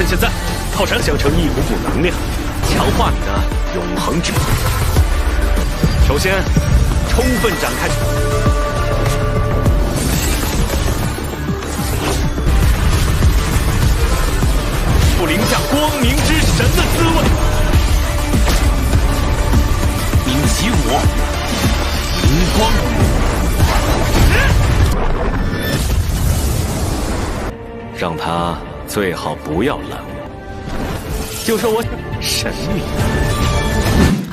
趁现在，靠山形成一股股能量，强化你的永恒之力。首先，充分展开。不临下光明之神的滋味。你起我，灵光。让他最好不要冷，就说我神秘。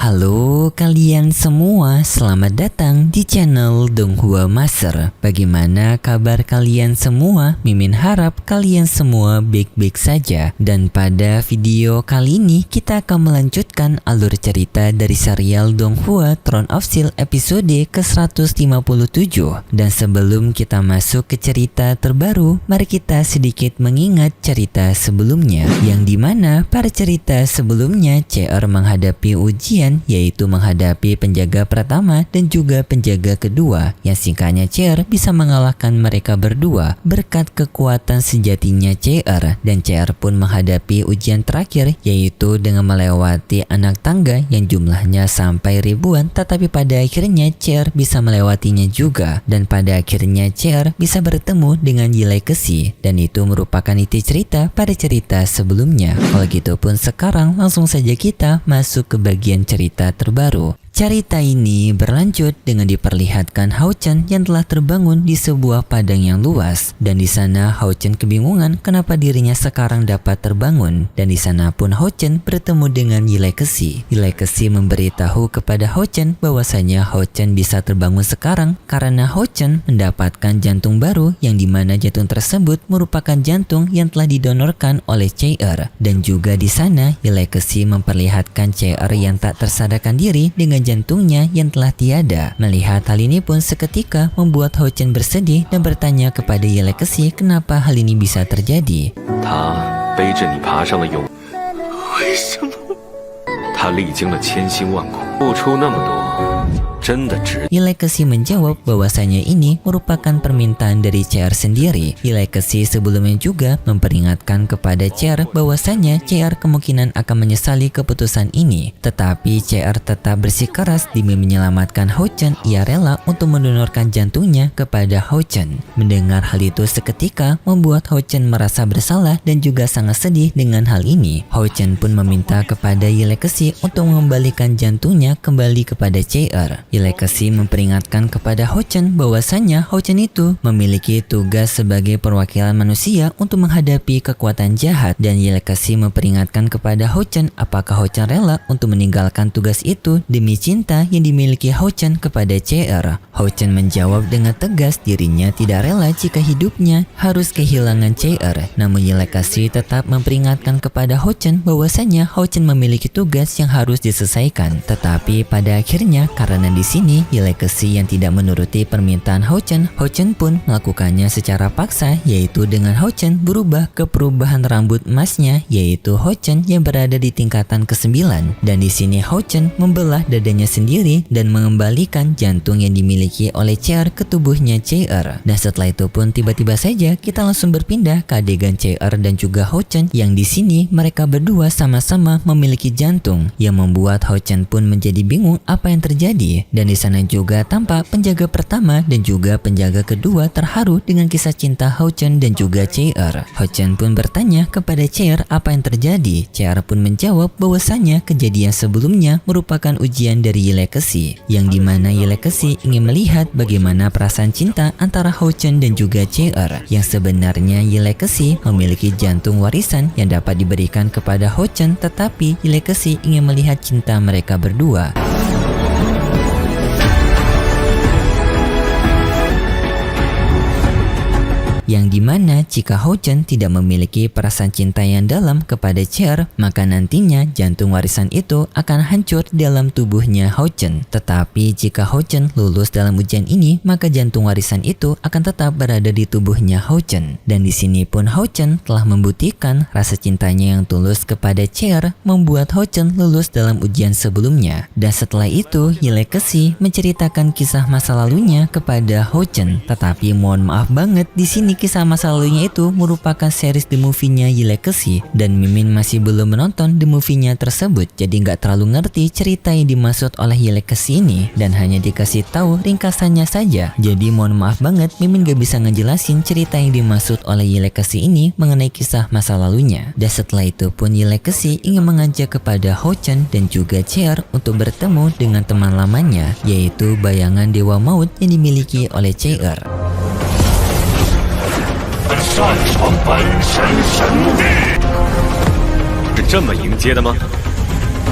Halo kalian semua, selamat datang di channel Donghua Master. Bagaimana kabar kalian semua? Mimin harap kalian semua baik-baik saja. Dan pada video kali ini kita akan melanjutkan alur cerita dari serial Donghua Throne of Steel episode ke-157. Dan sebelum kita masuk ke cerita terbaru, mari kita sedikit mengingat cerita sebelumnya, yang dimana pada cerita sebelumnya CR menghadapi ujian, yaitu menghadapi penjaga pertama dan juga penjaga kedua, yang singkatnya CR bisa mengalahkan mereka berdua berkat kekuatan sejatinya CR. Dan CR pun menghadapi ujian terakhir, yaitu dengan melewati anak tangga yang jumlahnya sampai ribuan, tetapi pada akhirnya CR bisa melewatinya juga, dan pada akhirnya CR bisa bertemu dengan Yi Legacy, dan itu merupakan inti cerita pada cerita sebelumnya. Kalau gitu pun sekarang langsung saja kita masuk ke bagian cerita terbaru. Cerita ini berlanjut dengan diperlihatkan Hao Chen yang telah terbangun di sebuah padang yang luas, dan di sana Hao Chen kebingungan kenapa dirinya sekarang dapat terbangun, dan di sana pun Hao Chen bertemu dengan Yi Legacy. Yi Legacy memberitahu kepada Hao Chen bahwasanya Hao Chen bisa terbangun sekarang karena Hao Chen mendapatkan jantung baru, yang dimana jantung tersebut merupakan jantung yang telah didonorkan oleh CR, dan juga di sana Yi Legacy memperlihatkan CR yang tak tersadarkan diri dengan jantungnya yang telah tiada. Melihat hal ini pun seketika membuat Hao Chen bersedih dan bertanya kepada Yi Legacy kenapa hal ini bisa terjadi. 他背着你爬上了永，为什么？他历经了千辛万苦，付出那么多，真的值。 Yi Legacy menjawab bahwasanya ini merupakan permintaan dari CR sendiri. Yi Legacy sebelumnya juga memperingatkan kepada CR bahwasanya CR kemungkinan akan menyesali keputusan ini, tetapi CR tetap bersikeras demi menyelamatkan Hao Chen. Ia rela untuk mendonorkan jantungnya kepada Hao Chen. Mendengar hal itu seketika membuat Hao Chen merasa bersalah dan juga sangat sedih dengan hal ini. Hao Chen pun meminta kepada Yi Legacy untuk mengembalikan jantungnya kembali kepada CR. Yi Legacy memperingatkan kepada Hao Chen bahwasanya Hao Chen itu memiliki tugas sebagai perwakilan manusia untuk menghadapi kekuatan jahat, dan Yi Legacy memperingatkan kepada Hao Chen apakah Hao Chen rela untuk meninggalkan tugas itu demi cinta yang dimiliki Hao Chen kepada CR. Hao Chen menjawab dengan tegas dirinya tidak rela jika hidupnya harus kehilangan CR. Namun Yi Legacy tetap memperingatkan kepada Hao Chen bahwasanya Hao Chen memiliki tugas yang harus diselesaikan. Tetapi pada akhirnya karena di sini Yi Legacy yang tidak menuruti permintaan Hao Chen pun melakukannya secara paksa, yaitu dengan Hao Chen berubah ke perubahan rambut emasnya, yaitu Hao Chen yang berada di tingkatan ke-9. Dan di sini Hao Chen membelah dadanya sendiri dan mengembalikan jantung yang dimiliki oleh CR ke tubuhnya CR. Dan setelah itu pun tiba-tiba saja kita langsung berpindah ke adegan CR dan juga Hao Chen, yang di sini mereka berdua sama-sama memiliki jantung, yang membuat Hao Chen pun menjadi bingung apa yang terjadi. Dan di sana juga tampak penjaga pertama dan juga penjaga kedua terharu dengan kisah cinta Hao Chen dan juga CR. Hao Chen pun bertanya kepada CR apa yang terjadi. CR pun menjawab bahwasanya kejadian sebelumnya merupakan ujian dari Yi Legacy, yang dimana Yi Legacy ingin melihat bagaimana perasaan cinta antara Hao Chen dan juga CR. Yang sebenarnya Yi Legacy memiliki jantung warisan yang dapat diberikan kepada Hao Chen, tetapi Yi Legacy ingin melihat cinta mereka berdua. Yang dimana jika Hao Chen tidak memiliki perasaan cinta yang dalam kepada CR, maka nantinya jantung warisan itu akan hancur dalam tubuhnya Hao Chen. Tetapi jika Hao Chen lulus dalam ujian ini, maka jantung warisan itu akan tetap berada di tubuhnya Hao Chen. Dan di sini pun Hao Chen telah membuktikan rasa cintanya yang tulus kepada CR, membuat Hao Chen lulus dalam ujian sebelumnya. Dan setelah itu Yi Legacy menceritakan kisah masa lalunya kepada Hao Chen. Tetapi mohon maaf banget, di sini kisah masa lalunya itu merupakan series The Movie-nya Ye Legacy, dan Mimin masih belum menonton The Movie-nya tersebut, jadi nggak terlalu ngerti cerita yang dimaksud oleh Ye Legacy ini, dan hanya dikasih tahu ringkasannya saja. Jadi mohon maaf banget, Mimin gak bisa ngejelasin cerita yang dimaksud oleh Ye Legacy ini mengenai kisah masa lalunya. Dan setelah itu pun Ye Legacy ingin mengajak kepada Hao Chen dan juga Cheer untuk bertemu dengan teman lamanya, yaitu bayangan Dewa Maut yang dimiliki oleh Cheer. 擅长本身神力。 是这么迎接的吗？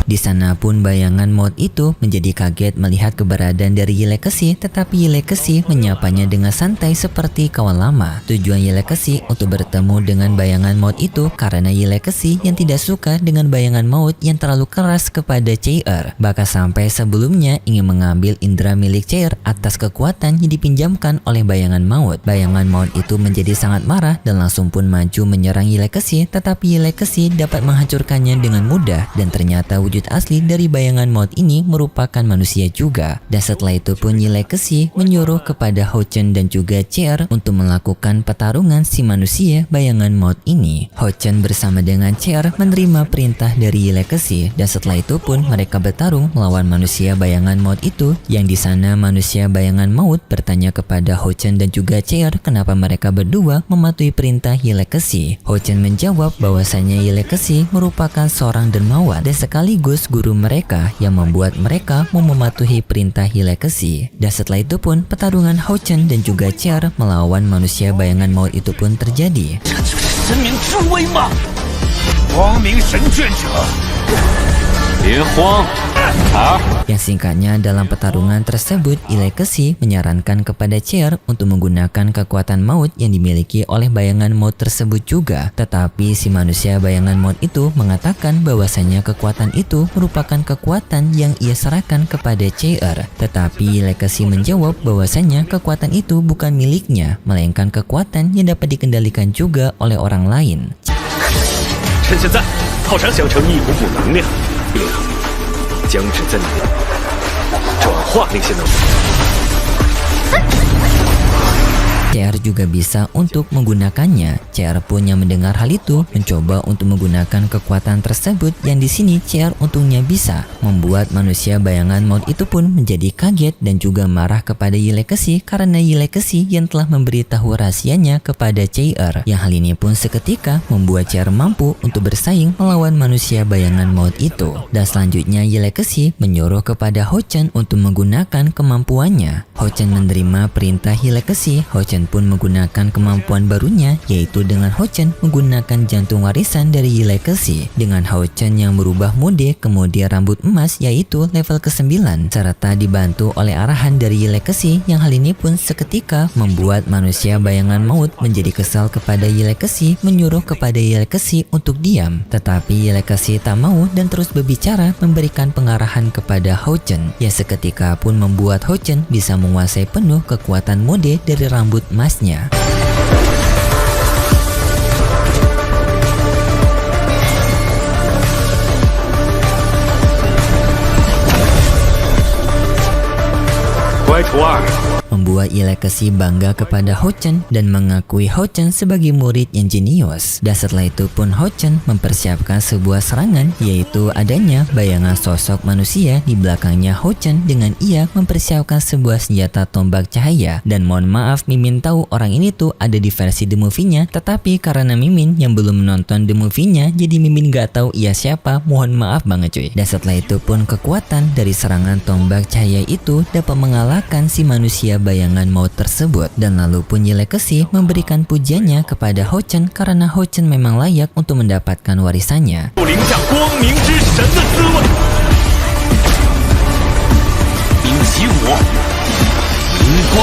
Di sana pun bayangan maut itu menjadi kaget melihat keberadaan dari Ye Legacy, tetapi Ye Legacy menyapanya dengan santai seperti kawan lama. Tujuan Ye Legacy untuk bertemu dengan bayangan maut itu karena Ye Legacy yang tidak suka dengan bayangan maut yang terlalu keras kepada Cheer. Bahkan sampai sebelumnya ingin mengambil indera milik Cheer atas kekuatan yang dipinjamkan oleh bayangan maut. Bayangan maut itu menjadi sangat marah dan langsung pun maju menyerang Ye Legacy, tetapi Ye Legacy dapat menghancurkannya dengan mudah, dan ternyata wujud asli dari bayangan maut ini merupakan manusia juga. Dan setelah itu pun Ye Legacy menyuruh kepada Hao Chen dan juga Cheer untuk melakukan pertarungan si manusia bayangan maut ini. Hao Chen bersama dengan Cheer menerima perintah dari Ye Legacy, dan setelah itu pun mereka bertarung melawan manusia bayangan maut itu, yang di sana manusia bayangan maut bertanya kepada Hao Chen dan juga Cheer kenapa mereka berdua mematuhi perintah Ye Legacy. Hao Chen menjawab bahwasanya Ye Legacy merupakan seorang dermawan dan sekaligus guru mereka yang membuat mereka mau mematuhi perintah Ye Legacy. Dan setelah itu pun pertarungan Hao Chen dan juga Cheer melawan manusia bayangan maut itu pun terjadi. 这就是神明之威吗？光明神眷者， 别慌，Yang singkatnya dalam pertarungan tersebut Ye Legacy menyarankan kepada Cheer untuk menggunakan kekuatan maut yang dimiliki oleh bayangan maut tersebut juga. Tetapi si manusia bayangan maut itu mengatakan bahwasanya kekuatan itu merupakan kekuatan yang ia serahkan kepada Cheer. Tetapi Ye Legacy menjawab bahwasanya kekuatan itu bukan miliknya, melainkan kekuatan yang dapat dikendalikan juga oleh orang lain. 趁现在，炮场想成一股股能量，并将之增力，转化那些能量。 Cheer juga bisa untuk menggunakannya. Cheer pun yang mendengar hal itu mencoba untuk menggunakan kekuatan tersebut, yang di sini Cheer untungnya bisa membuat manusia bayangan maut itu pun menjadi kaget dan juga marah kepada Ye Legacy karena Ye Legacy yang telah memberitahu rahasianya kepada Cheer. Yang hal ini pun seketika membuat Cheer mampu untuk bersaing melawan manusia bayangan maut itu. Dan selanjutnya Ye Legacy menyuruh kepada Hao Chen untuk menggunakan kemampuannya. Hao Chen menerima perintah Ye Legacy. Hao Chen pun menggunakan kemampuan barunya, yaitu dengan Hao Chen menggunakan jantung warisan dari Ye Legacy. Dengan Hao Chen yang berubah mode kemudian rambut emas, yaitu level ke-9, serta dibantu oleh arahan dari Ye Legacy, yang hal ini pun seketika membuat manusia bayangan maut menjadi kesal kepada Ye Legacy, menyuruh kepada Ye Legacy untuk diam. Tetapi Ye Legacy tak mau dan terus berbicara memberikan pengarahan kepada Hao Chen, yang seketika pun membuat Hao Chen bisa menguasai penuh kekuatan mode dari rambut emasnya. Membuat Ye Legacy bangga kepada Hao Chen dan mengakui Hao Chen sebagai murid yang jenius. Dan setelah itu pun Hao Chen mempersiapkan sebuah serangan, yaitu adanya bayangan sosok manusia di belakangnya Hao Chen dengan ia mempersiapkan sebuah senjata tombak cahaya. Dan mohon maaf, Mimin tahu orang ini tuh ada di versi The Movie-nya, tetapi karena Mimin yang belum menonton The Movie-nya, jadi Mimin gak tahu ia siapa. Mohon maaf banget cuy. Dan setelah itu pun kekuatan dari serangan tombak cahaya itu dapat mengalahkan si manusia bayangan maut tersebut. Dan lalu pun Ye Legacy memberikan pujiannya kepada Hao Chen karena Hao Chen memang layak untuk mendapatkan warisannya. 凌驾光明之神的滋味，铭记我，灵光。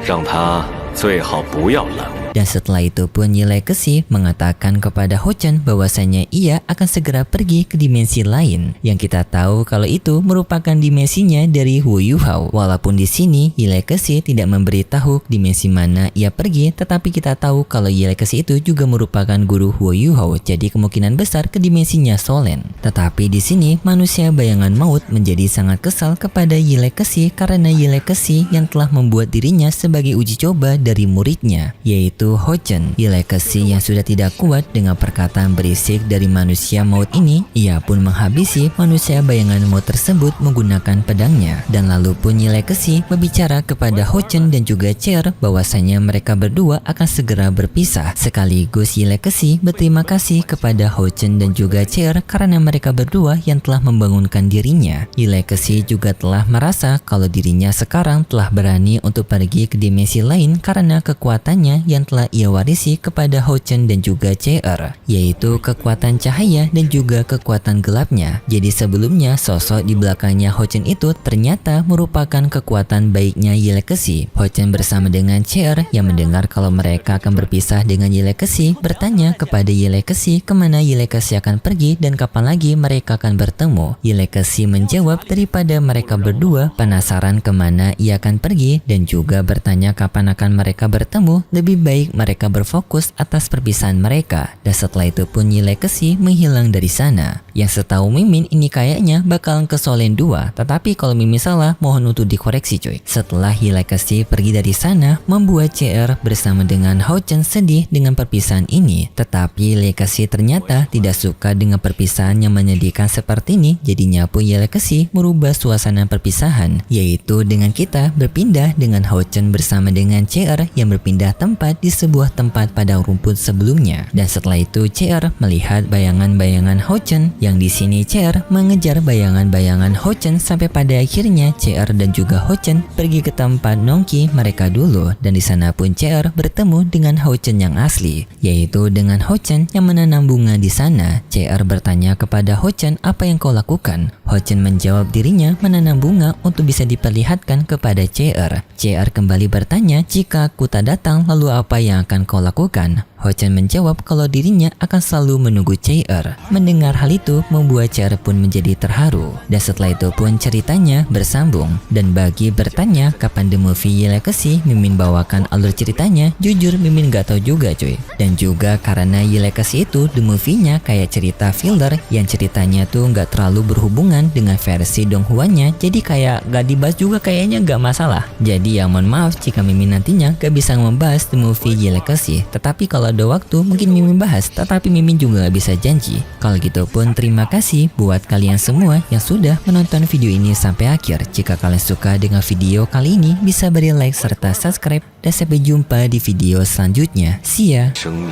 让他最好不要冷。Dan setelah itu pun Yi Legacy mengatakan kepada Ho Chen bahwasanya ia akan segera pergi ke dimensi lain, yang kita tahu kalau itu merupakan dimensinya dari Wu Yuhao. Walaupun di sini Yi Legacy tidak memberitahu dimensi mana ia pergi, tetapi kita tahu kalau Yi Legacy itu juga merupakan guru Wu Yuhao, jadi kemungkinan besar ke dimensinya Solen. Tetapi di sini manusia bayangan maut menjadi sangat kesal kepada Yi Legacy karena Yi Legacy yang telah membuat dirinya sebagai uji coba dari muridnya, yaitu Ho Chen. Yi Legacy yang sudah tidak kuat dengan perkataan berisik dari manusia maut ini, ia pun menghabisi manusia bayangan maut tersebut menggunakan pedangnya. Dan lalu pun Yi Legacy berbicara kepada Ho Chen dan juga Chair bahwasanya mereka berdua akan segera berpisah. Sekaligus Yi Legacy berterima kasih kepada Ho Chen dan juga Chair karena mereka berdua yang telah membangunkan dirinya. Yi Legacy juga telah merasa kalau dirinya sekarang telah berani untuk pergi ke dimensi lain karena kekuatannya yang telah ia warisi kepada Ho Chen dan juga Chair, yaitu kekuatan cahaya dan juga kekuatan gelapnya. Jadi sebelumnya sosok di belakangnya Ho Chen itu ternyata merupakan kekuatan baiknya Yi Legacy. Ho Chen bersama dengan Chair yang mendengar kalau mereka akan berpisah dengan Yi Legacy bertanya kepada Yi Legacy kemana Yi Legacy akan pergi dan kapan lagi mereka akan bertemu. Yi Legacy menjawab daripada mereka berdua penasaran kemana ia akan pergi dan juga bertanya kapan akan mereka bertemu, lebih baik mereka berfokus atas perpisahan mereka. Dan setelah itu pun Yi Legacy menghilang dari sana. Yang setahu Mimin ini kayaknya bakalan ke Solen 2, tetapi kalau Mimin salah mohon untuk dikoreksi cuy. Setelah Yi Legacy pergi dari sana, membuat CR bersama dengan Ho Chen sedih dengan perpisahan ini. Tetapi Legacy ternyata tidak suka dengan perpisahan yang menyedihkan seperti ini. Jadinya pun Yi Legacy merubah suasana perpisahan, yaitu dengan kita berpindah dengan Ho Chen bersama dengan CR yang berpindah tempat di sebuah tempat padang rumput sebelumnya. Dan setelah itu CR melihat bayangan-bayangan Ho Chen, yang di sini CR mengejar bayangan-bayangan Ho Chen sampai pada akhirnya CR dan juga Ho Chen pergi ke tempat nongki mereka dulu. Dan di sana pun CR bertemu dengan Ho Chen yang asli, yaitu dengan Ho Chen yang menanam bunga di sana. CR bertanya kepada Ho Chen apa yang kau lakukan. Ho Chen menjawab dirinya menanam bunga untuk bisa diperlihatkan kepada CR. CR kembali bertanya jika aku tak datang lalu apa yang akan kau lakukan. Ho Chen menjawab kalau dirinya akan selalu menunggu CR. Mendengar hal itu membuat CR pun menjadi terharu. Dan setelah itu pun ceritanya bersambung. Dan bagi bertanya kapan The Movie Yi Legacy Mimin bawakan alur ceritanya, jujur Mimin gak tahu juga cuy. Dan juga karena Yi Legacy itu The Movie-nya kayak cerita filler yang ceritanya tuh gak terlalu berhubungan dengan versi Donghuan-nya, jadi kayak gak dibahas juga kayaknya gak masalah. Jadi ya mohon maaf jika Mimin nantinya gak bisa membahas The Movie Yi Legacy. Tetapi kalau ada waktu mungkin Mimin bahas, tetapi Mimin juga gak bisa janji. Kalau gitu pun terima kasih buat kalian semua yang sudah menonton video ini sampai akhir. Jika kalian suka dengan video kali ini bisa beri like serta subscribe, dan sampai jumpa di video selanjutnya. See ya. 生命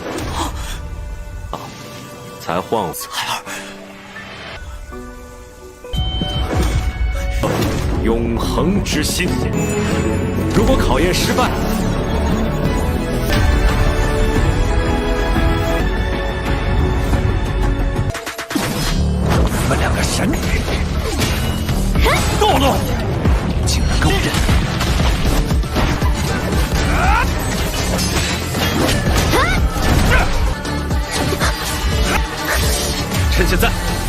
啊，才换我永恒之心。如果考验失败，